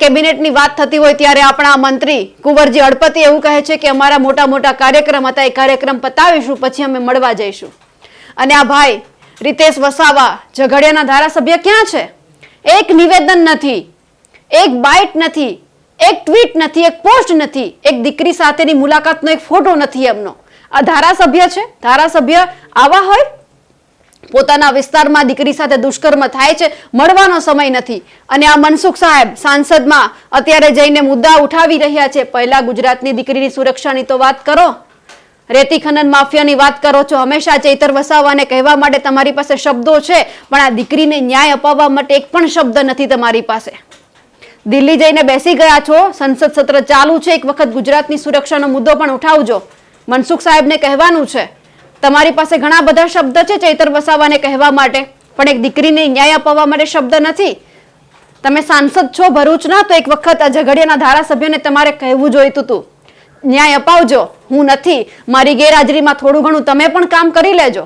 કેબિનેટની વાત થતી હોય ત્યારે આપણા મંત્રી કુંવરજી હળપતિ એવું કહે છે કે અમારા મોટા મોટા કાર્યક્રમ હતા, એ કાર્યક્રમ પતાવીશું પછી અમે મળવા જઈશું. અને આ ભાઈ રીતેશ વસાવા ઝઘડિયાના ધારાસભ્ય ક્યાં છે? એક નિવેદન નથી, એક બાઇટ નથી, એક ટ્વીટ નથી, એક પોસ્ટ નથી, એક દીકરી સાથેની મુલાકાતનો એક ફોટો નથી એમનો. આ ધારાસભ્ય છે? ધારાસભ્ય આવા હોય? પોતાના વિસ્તારમાં દીકરી સાથે દુષ્કર્મ થાય છે, મળવાનો સમય નથી. અને આ મનસુખ સાહેબ સાંસદમાં અત્યારે જઈને મુદ્દા ઉઠાવી રહ્યા છે. પહેલા ગુજરાતની દીકરીની સુરક્ષાની તો વાત કરો, રેતી ખનન માફિયાની વાત કરો છો. હંમેશા ચૈતર વસાવાને કહેવા માટે તમારી પાસે શબ્દો છે, પણ આ દીકરીને ન્યાય અપાવવા માટે એક પણ શબ્દ નથી તમારી પાસે. દિલ્હી જઈને બેસી ગયા છો, સંસદ સત્ર ચાલુ છે, એક વખત ગુજરાતની સુરક્ષાનો મુદ્દો પણ ઉઠાવજો. મનસુખ સાહેબને કહેવાનું છે, તમારી પાસે ઘણા બધા શબ્દ છે ચૈતર વસાવાને કહેવા માટે, પણ એક દીકરીને ન્યાય અપાવવા માટે શબ્દ નથી. તમે સાંસદ છો ભરૂચના, તો એક વખત આ ઝઘડિયાના ધારાસભ્યને તમારે કહેવું જોઈતું હતું, ન્યાય અપાવજો. હું નથી, મારી ગેરહાજરીમાં થોડું ઘણું તમે પણ કામ કરી લેજો.